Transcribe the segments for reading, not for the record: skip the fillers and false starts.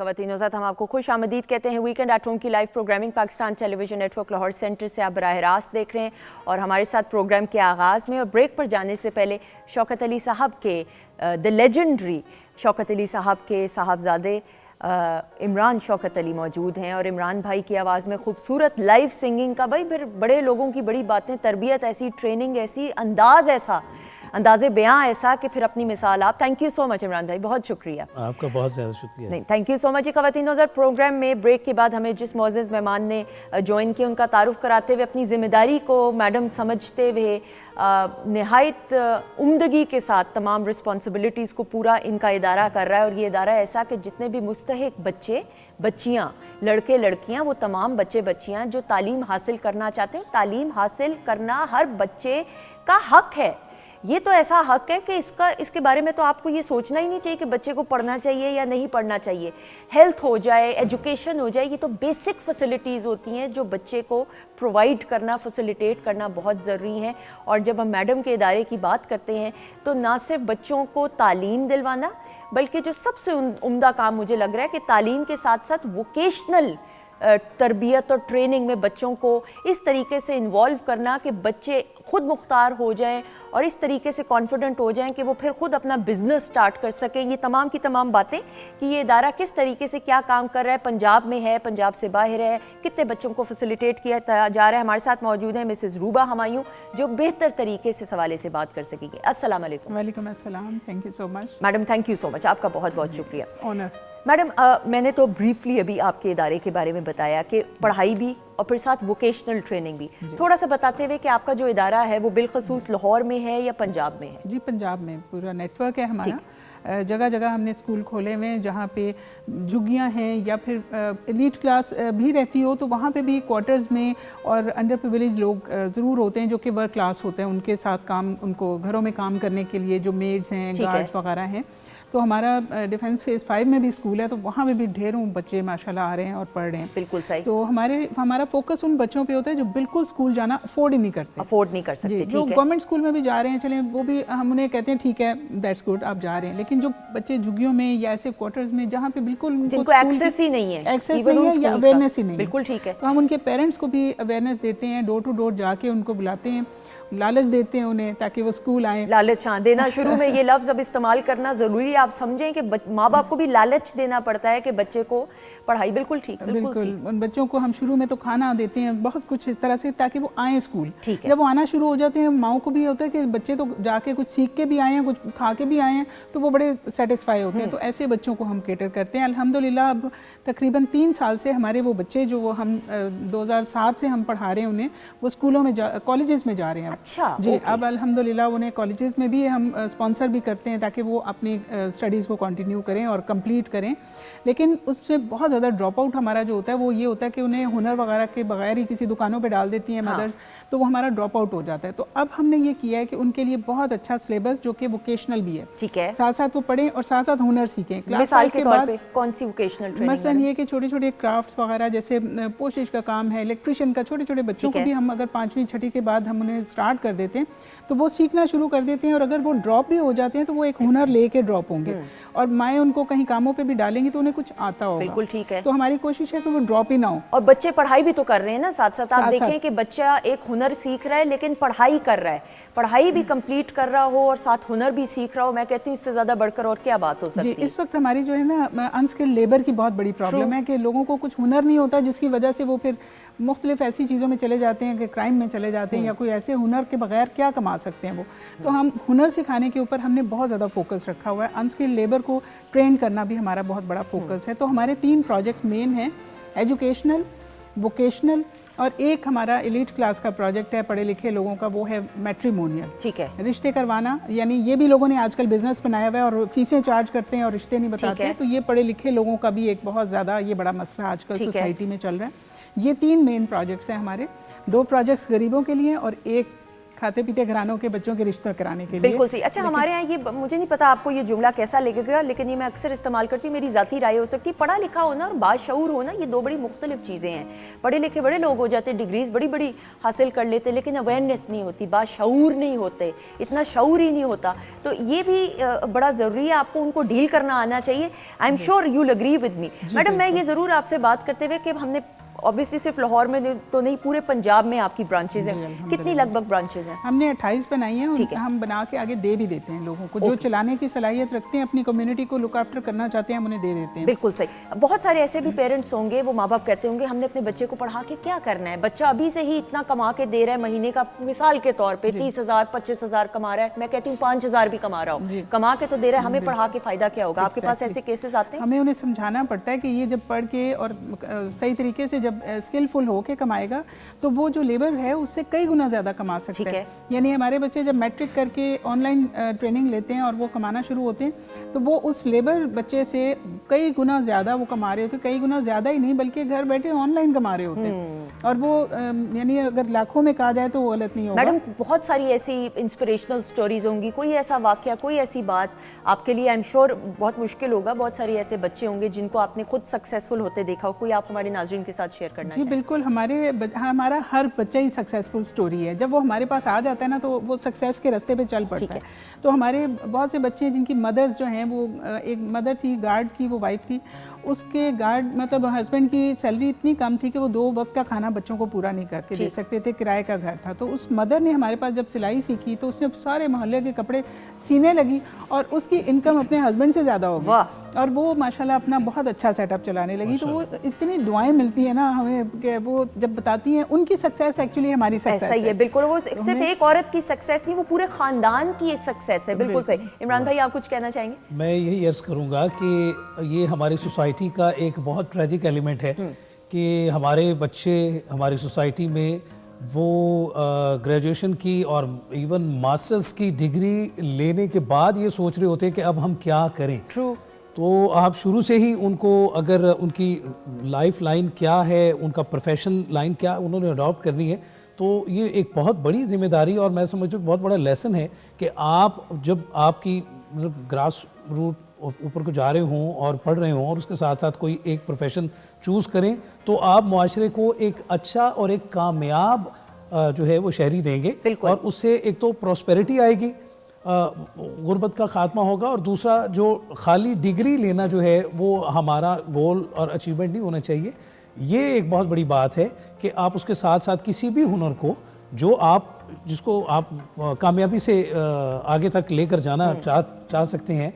ख़वातीन और हम आपको खुश आमदीद कहते हैं। वीकेंड एट होम की live programming Pakistan television network Lahore centre से आप बराह रास्त देख रहे हैं और हमारे साथ प्रोग्राम के आगाज़ में और ब्रेक पर जाने से पहले शौकत अली साहब के द लेजेंडरी शौकत अली साहब के साहबजादे इमरान शौकत अली मौजूद हैं और इमरान भाई की आवाज़ में खूबसूरत लाइव सिंगिंग का भाई फिर बड़े लोगों की बड़ी बातें, तरबियत ऐसी, ट्रेनिंग ऐसी, अंदाज़ ऐसा, अंदाज़े बयां ऐसा कि फिर अपनी मिसाल आप। Thank you so much Imran भाई, बहुत शुक्रिया। आपका बहुत ज़्यादा शुक्रिया। नहीं, थैंक यू सो मच। ख़वातीन नज़र प्रोग्राम में ब्रेक के बाद हमें जिस मोअज़्ज़ज़ मेहमान ने ज्वाइन किया उनका तारुफ़ कराते हुए अपनी ज़िम्मेदारी को मैडम समझते हुए नहायत उम्दगी के साथ तमाम रिस्पॉन्सिबिलिटीज़ को पूरा इनका इदारा कर रहा है। और ये इदारा ऐसा कि जितने भी मुस्तहिक बच्चे बच्चियाँ, लड़के लड़कियाँ, वो तमाम बच्चे बच्चियाँ जो तालीम हासिल करना चाहते हैं, तालीम हासिल करना हर बच्चे का हक है। ये तो ऐसा हक है कि इसके बारे में तो आपको ये सोचना ही नहीं चाहिए कि बच्चे को पढ़ना चाहिए या नहीं पढ़ना चाहिए। हेल्थ हो जाए, एजुकेशन हो जाए, ये तो बेसिक फैसिलिटीज़ होती हैं जो बच्चे को प्रोवाइड करना, फैसिलिटेट करना बहुत ज़रूरी है। और जब हम मैडम के इदारे की बात करते हैं तो ना सिर्फ बच्चों को तालीम दिलवाना, बल्कि जो सबसे उम्दा काम मुझे लग रहा है कि तालीम के साथ साथ वोकेशनल तरबियत और ट्रेनिंग में बच्चों को इस तरीके से इन्वॉल्व करना कि बच्चे खुद मुख्तार हो जाएं और इस तरीके से कॉन्फिडेंट हो जाएं कि वो फिर खुद अपना बिजनेस स्टार्ट कर सकें। ये तमाम की तमाम बातें कि ये इदारा किस तरीके से क्या काम कर रहा है, पंजाब में है, पंजाब से बाहर है, कितने बच्चों को फैसिलिटेट किया जा रहा है। हमारे साथ मौजूद है मिसेस रूबा हमायूं जो बेहतर तरीके से सवाले से बात कर सकेंगे। अस्सलाम वालेकुम। वालेकुम अस्सलाम, thank you so much madam. Thank you so much, आपका बहुत बहुत शुक्रिया। ऑनर मैडम, मैंने तो ब्रीफली अभी आपके इदारे के बारे में बताया कि पढ़ाई भी और फिर साथ वोकेशनल ट्रेनिंग भी, थोड़ा सा बताते हुए कि आपका जो इदारा है वो बिलखसूस लाहौर में है या पंजाब में है? जी, पंजाब में पूरा नेटवर्क है हमारा। जगह जगह हमने स्कूल खोले हुए हैं जहाँ पे झुग्गियाँ हैं या फिर एलीट क्लास भी रहती हो तो वहाँ पे भी क्वार्टर्स में और अंडर प्रिविलेज लोग ज़रूर होते हैं जो कि वर्क क्लास होते हैं, उनके साथ काम, उनको घरों में काम करने के लिए जो मेड्स हैं, गार्ड्स वगैरह हैं। तो हमारा डिफेंस फेज़ 5 में भी स्कूल है तो वहाँ पे भी ढेरों बच्चे माशाल्लाह आ रहे हैं और पढ़ रहे हैं। बिल्कुल सही। तो हमारा फोकस उन बच्चों पे होता है जो बिल्कुल स्कूल जाना अफोर्ड ही नहीं करते, अफोर्ड नहीं कर सकते। जो गवर्नमेंट स्कूल में भी जा रहे हैं, चलें वो भी हम उन्हें कहते हैं ठीक है दैट्स गुड आप जा रहे हैं, लेकिन जो बच्चे झुग्गियों में या ऐसे क्वार्टर्स में जहाँ पे बिल्कुल जिनको एक्सेस ही नहीं है, एक्सेस नहीं है या अवेयरनेस ही नहीं है, बिल्कुल ठीक है, तो हम उनके पेरेंट्स को भी अवेयरनेस देते हैं, डोर टू डोर जाके उनको बुलाते हैं, लालच देते हैं उन्हें ताकि वो स्कूल आएँ। लालच, हाँ, देना शुरू में ये लफ्ज़ अब इस्तेमाल करना ज़रूरी है। आप समझें कि माँ बाप को भी लालच देना पड़ता है कि बच्चे को पढ़ाई, बिल्कुल ठीक, बिल्कुल उन बच्चों को हम शुरू में तो खाना देते हैं बहुत कुछ इस तरह से ताकि वो आएँ स्कूल। ठीक है। जब वो आना शुरू हो जाते हैं माओ को भी होता है कि बच्चे तो जाके कुछ सीख के भी आए हैं, कुछ खा के भी आए हैं, तो वो बड़े सेटिस्फाई होते हैं। तो ऐसे बच्चों को हम केटर करते हैं। अल्हम्दुलिल्लाह अब तकरीबन 3 साल से हमारे वो बच्चे जो वो हम 2007 से हम पढ़ा रहे हैं उन्हें, वो स्कूलों में कॉलेजेस में जा रहे हैं। अच्छा जी, अब अल्हम्दुलिल्लाह उन्हें कॉलेजेस में भी हम स्पॉन्सर भी करते हैं ताकि वो अपनी स्टडीज़ को कंटिन्यू करें और कंप्लीट करें। लेकिन उसमें बहुत ज़्यादा ड्रॉप आउट हमारा जो होता है वो ये होता है कि उन्हें हुनर वगैरह के बगैर ही किसी दुकानों पे डाल देती हैं मदर्स, तो वो हमारा ड्रॉप आउट हो जाता है। तो अब हमने ये किया है कि उनके लिए बहुत अच्छा सिलेबस जो कि वोकेशनल भी है, ठीक है, साथ साथ वो पढ़ें और साथ साथ हुनर सीखें। क्लास 5 के बाद कौन सी वोकेशनल ट्रेनिंग? मसलन ये कि छोटे छोटे क्राफ्ट्स वगैरह जैसे पोशिश का काम है, इलेक्ट्रिशियन का, छोटे छोटे बच्चों को भी हम अगर 5वीं 6ठी के बाद हम उन्हें स्टार्ट कर देते हैं तो वो सीखना शुरू कर देते हैं। और अगर वो ड्रॉप भी हो जाते हैं तो वो एक हुनर लेके ड्रॉप होंगे और माएँ उनको कहीं कामों पे भी डालेंगी तो उन्हें कुछ आता होगा। बिल्कुल ठीक है। तो हमारी कोशिश है कि वो ड्रॉप ही ना हो। और बच्चे पढ़ाई भी तो कर रहे हैं ना साथ साथ। आप देखें कि बच्चा एक हुनर सीख रहा है लेकिन पढ़ाई कर रहा है, पढ़ाई भी कंप्लीट कर रहा हो और साथ हुनर भी सीख रहा हो। मैं कहती हूँ इससे ज़्यादा बढ़कर और क्या बात हो सकती है। जी, इस वक्त हमारी जो है ना अनस्किल्ड लेबर की बहुत बड़ी प्रॉब्लम है कि लोगों को कुछ हुनर नहीं होता जिसकी वजह से वो फिर मुख्तलिफ ऐसी चीज़ों में चले जाते हैं कि क्राइम में चले जाते हैं या कोई ऐसे हुनर के बगैर क्या कमा सकते हैं वो। तो हम हुनर सिखाने के ऊपर हमने बहुत ज़्यादा फोकस रखा हुआ है। अनस्किल्ड लेबर को ट्रेन करना भी हमारा बहुत बड़ा फोकस है। तो हमारे 3 प्रोजेक्ट्स मेन हैं, एजुकेशनल, वोकेशनल और एक हमारा एलीट क्लास का प्रोजेक्ट है पढ़े लिखे लोगों का, वो है मैट्रिमोनियल। ठीक है, रिश्ते करवाना, यानी ये भी लोगों ने आजकल बिजनेस बनाया हुआ है और फीसें चार्ज करते हैं और रिश्ते नहीं बताते हैं। तो ये पढ़े लिखे लोगों का भी एक बहुत ज़्यादा ये बड़ा मसला आजकल सोसाइटी में चल रहा है। ये 3 मेन प्रोजेक्ट्स हैं हमारे। 2 प्रोजेक्ट्स गरीबों के लिए और एक खाते पीते घरानों के बच्चों के रिश्ते कराने के लिए। बिल्कुल सही। अच्छा, हमारे यहाँ ये मुझे नहीं पता आपको ये जुमला कैसा लगेगा, लेकिन ये मैं अक्सर इस्तेमाल करती हूँ, मेरी ज़ाती राय हो सकती है। पढ़ा लिखा होना और बाशऊर होना ये दो बड़ी मुख्तलिफ चीज़ें हैं। पढ़े लिखे बड़े लोग हो जाते, डिग्रीज बड़ी बड़ी हासिल कर लेते, लेकिन अवेयरनेस नहीं होती, बाशऊर नहीं होते, इतना शऊर ही नहीं होता। तो ये भी बड़ा ज़रूरी है, आपको उनको डील करना आना चाहिए। I am sure you will agree with me. Madam, मैं ये ज़रूर आपसे बात करते हुए कि हमने ऑब्वियसली सिर्फ लाहौर में तो नहीं, पूरे पंजाब में आपकी ब्रांचेज हैं। कितनी लगभग ब्रांचेज हैं? हमने 28 बनाई हैं। हम बना के आगे दे भी देते हैं लोगों को, जो चलाने की सलाहियत रखते हैं, अपनी कम्युनिटी को लुक आफ्टर करना चाहते हैं, हम उन्हें दे देते हैं। बिल्कुल सही। बहुत सारे ऐसे भी पेरेंट्स होंगे, वो माँ बाप कहते होंगे हमने अपने बच्चे को पढ़ा के क्या करना है, बच्चा अभी से ही इतना कमा के दे रहा है महीने का, मिसाल के तौर पे 30,000 25,000 कमा रहा है, मैं कहती हूँ 5,000 भी कमा रहा हो, कमा के तो दे रहा है, हमें पढ़ा के फायदा क्या होगा? आपके पास ऐसे केसेस आते हैं? हमें उन्हें समझाना पड़ता है कि ये जब पढ़ के और सही तरीके से जब स्किलफुल होके कमाएगा तो वो जो लेबर है उससे कई गुना ज़्यादा कमा सकता है। यानी हमारे बच्चे जब मैट्रिक करके ऑनलाइन ट्रेनिंग लेते हैं और वो कमाना शुरू होते हैं तो वो उस लेबर बच्चे से कई गुना ज़्यादा वो कमा रहे होते हैं, कई गुना ज़्यादा ही नहीं बल्कि घर बैठे ऑनलाइन कमा रहे होते हैं। और वो यानी अगर लाखों में कहा जाए तो वो गलत नहीं होगा। मैडम, बहुत सारी ऐसी इंस्पिरेशनल स्टोरीज होंगी, कोई ऐसा वाकया, कोई ऐसी बात आपके लिए आई एम श्योर बहुत मुश्किल होगा, बहुत सारे ऐसे बच्चे होंगे जिनको आपने खुद सक्सेसफुल होते देखा हो, कोई आप हमारे नाज़रीन के साथ शेयर करना जी बिल्कुल। हमारा हर बच्चा ही सक्सेसफुल स्टोरी है। जब वो हमारे पास आ जाता है ना तो वो सक्सेस के रास्ते पे चल पड़ता है। तो हमारे बहुत से बच्चे हैं जिनकी मदर्स जो हैं, वो एक मदर थी गार्ड की, वो वाइफ थी, उसके गार्ड मतलब हस्बैंड की सैलरी इतनी कम थी कि वो 2 वक्त का खाना बच्चों को पूरा नहीं करके दे सकते थे, किराए का घर था। तो उस मदर ने हमारे पास जब सिलाई सीखी तो उसने सारे मोहल्ले के कपड़े सीने लगी और उसकी इनकम अपने हस्बैंड से ज़्यादा हो गई और वो माशाल्लाह अपना बहुत अच्छा सेटअप चलाने लगी। तो वो इतनी दुआएं मिलती है ना हमें कि वो जब बताती हैं उनकी सक्सेस एक्चुअली हमारी सक्सेस है। बिल्कुल, वो सिर्फ एक औरत की सक्सेस नहीं, वो पूरे खानदान की सक्सेस है। बिल्कुल सही। इमरान भाई, आप कुछ कहना चाहेंगे? मैं यही अर्ज करूँगा कि ये हमारी सोसाइटी का एक बहुत ट्रेजिक एलिमेंट है कि हमारे बच्चे हमारी सोसाइटी में वो ग्रेजुएशन की और इवन मास्टर्स की डिग्री लेने के बाद ये सोच रहे होते हैं कि अब हम क्या करें। ट्रू। तो आप शुरू से ही उनको, अगर उनकी लाइफ लाइन क्या है, उनका प्रोफेशन लाइन क्या उन्होंने अडॉप्ट करनी है, तो ये एक बहुत बड़ी जिम्मेदारी और मैं समझता हूँ बहुत बड़ा लेसन है कि आप जब आपकी ग्रास रूट ऊपर को जा रहे हों और पढ़ रहे हों और उसके साथ साथ कोई एक प्रोफेशन चूज़ करें तो आप मुआशरे को एक अच्छा और एक कामयाब जो है वो शहरी देंगे और उससे एक तो प्रॉस्पेरिटी आएगी, गुर्बत का खात्मा होगा, और दूसरा जो खाली डिग्री लेना जो है वो हमारा गोल और अचीवमेंट नहीं होना चाहिए। ये एक बहुत बड़ी बात है कि आप उसके साथ साथ किसी भी हुनर को जिसको आप कामयाबी से आगे तक लेकर जाना चाह सकते हैं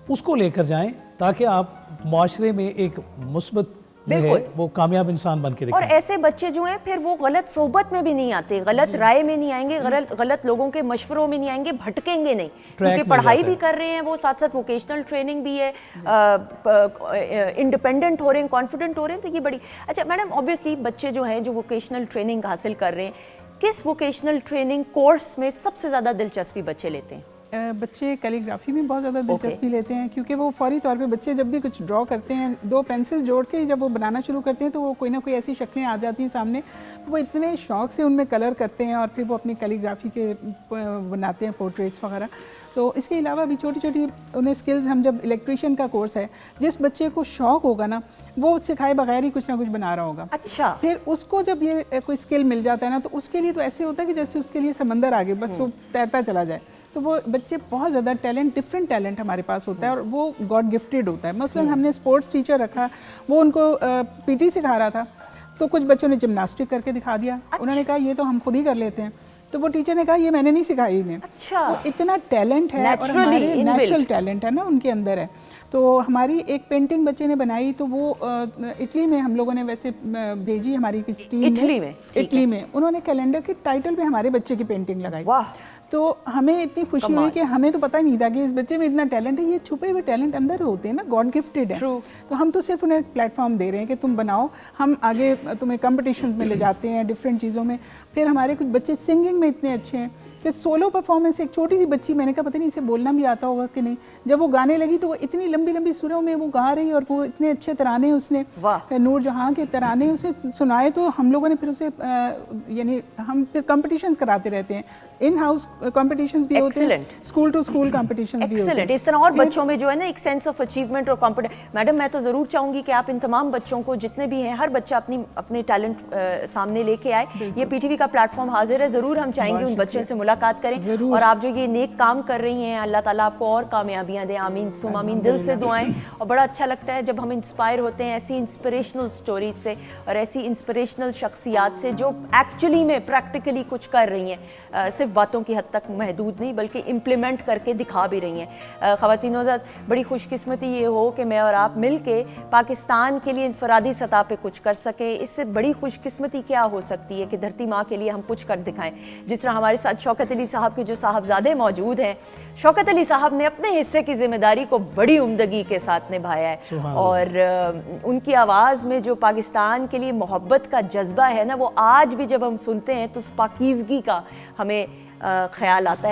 उसको लेकर जाएं ताकि आप मुआशरे में एक मुस्बत वो कामयाब इंसान बन के दिखें। और ऐसे बच्चे जो हैं फिर वो गलत सोहबत में भी नहीं आते, गलत राय में नहीं आएंगे, गलत लोगों के मशवरों में नहीं आएंगे, भटकेंगे नहीं, क्योंकि पढ़ाई भी कर रहे हैं वो, साथ साथ वोकेशनल ट्रेनिंग भी है, इंडिपेंडेंट हो रहे हैं, कॉन्फिडेंट हो रहे हैं। तो ये बड़ी अच्छा। मैडम, ऑब्वियसली बच्चे जो हैं जो वोकेशनल ट्रेनिंग हासिल कर रहे हैं, किस वोकेशनल ट्रेनिंग कोर्स में सबसे ज़्यादा दिलचस्पी बच्चे लेते हैं? बच्चे कैलीग्राफी में बहुत ज़्यादा दिलचस्पी लेते हैं, क्योंकि वो फौरी तौर पे बच्चे जब भी कुछ ड्रॉ करते हैं, 2 पेंसिल जोड़ के जब वो बनाना शुरू करते हैं तो वो कोई ना कोई ऐसी शक्लें आ जाती हैं सामने, तो वो इतने शौक़ से उनमें कलर करते हैं और फिर वो अपनी कैलीग्राफी के बनाते हैं पोर्ट्रेट्स वगैरह। तो इसके अलावा भी छोटी छोटी उन्हें स्किल्स, हम जब इलेक्ट्रीशियन का कोर्स है, जिस बच्चे को शौक़ होगा ना वो सिखाए बगैर ही कुछ ना कुछ बना रहा होगा। अच्छा। फिर उसको जब ये कोई स्किल मिल जाता है ना तो उसके लिए तो ऐसे होता है कि जैसे उसके लिए समंदर आगे बस वो तैरता चला जाए। तो वो बच्चे बहुत ज़्यादा डिफरेंट टैलेंट हमारे पास होता है और वो गॉड गिफ्टेड होता है। मसलन हमने स्पोर्ट्स टीचर रखा, वो उनको पीटी सिखा रहा था, तो कुछ बच्चों ने जिम्नास्टिक करके दिखा दिया। अच्छा। उन्होंने कहा ये तो हम खुद ही कर लेते हैं, तो वो टीचर ने कहा ये मैंने नहीं सिखाई इन्हें। अच्छा। वो इतना टैलेंट है और हमारे नेचुरल टैलेंट है ना उनके अंदर है। तो हमारी एक पेंटिंग बच्चे ने बनाई, तो वो इटली में हम लोगों ने वैसे भेजी, हमारी किसी टीम इटली में उन्होंने कैलेंडर के टाइटल पे हमारे बच्चे की पेंटिंग लगाई। तो हमें इतनी खुशी हुई कि हमें तो पता ही नहीं था कि इस बच्चे में इतना टैलेंट है। ये छुपे हुए टैलेंट अंदर होते हैं ना, गॉड गिफ्टेड है। तो हम तो सिर्फ उन्हें प्लेटफॉर्म दे रहे हैं कि तुम बनाओ, हम आगे तुम्हें कंपटीशन में ले जाते हैं डिफरेंट चीज़ों में। फिर हमारे कुछ बच्चे सिंगिंग में इतने अच्छे हैं कि सोलो परफॉर्मेंस, एक छोटी सी बच्ची, मैंने कहा पता नहीं इसे बोलना भी आता होगा कि नहीं, जब वो गाने लगी तो वो इतनी लंबी लंबी सुरों में वो गा रही और वो इतने अच्छे तराने उसने, नूर जहाँ के तराने उसे सुनाए। तो हम लोगों ने फिर उसे यानी हम फिर कंपटीशन कराते रहते हैं, इन हाउस कंपटीशन भी होते हैं, स्कूल टू स्कूल कंपटीशन भी होते हैं। इस तरह और बच्चों में जो है ना एक सेंस ऑफ अचीवमेंट और कॉम्पिटेंस। मैडम मैं तो ज़रूर चाहूँगी कि आप इन तमाम बच्चों को, जितने भी हैं, हर बच्चा अपने टैलेंट सामने लेके आए। ये पीटीवी का प्लेटफॉर्म हाजिर है, ज़रूर हम चाहेंगे उन बच्चों से मुलाकात करें। और आप जो ये नेक काम कर रही हैं, अल्लाह ताला आपको और कामयाबियाँ दें, आमीन सुम आमीन, दिल से दुआएं। और बड़ा अच्छा लगता है जब हम इंस्पायर होते हैं ऐसी इंस्पिरेशनल स्टोरीज से और ऐसी इंस्पिरेशनल शख्सियात से जो एक्चुअली में प्रैक्टिकली कुछ कर रही हैं, सिर्फ बातों की हद तक महदूद नहीं बल्कि इम्प्लीमेंट करके दिखा भी रही हैं। ख़वातीन नौज़ाद, बड़ी खुशकिस्मती ये हो कि मैं और आप मिल के पाकिस्तान के लिए इनफरादी सतह पे कुछ कर सके। इससे बड़ी खुशकिस्मती क्या हो सकती है कि धरती माँ के लिए हम कुछ कर दिखाएं। जिस तरह हमारे साथ शौकत अली साहब के जो साहबजादे मौजूद हैं, शौकत अली साहब ने अपने हिस्से की जिम्मेदारी को बड़ी उम्दगी के साथ निभाया है और उनकी आवाज़ में जो पाकिस्तान के लिए मोहब्बत का जज्बा है ना, वो आज भी जब हम सुनते हैं तो उस पाकीज़गी का हमें ख्याल आता है।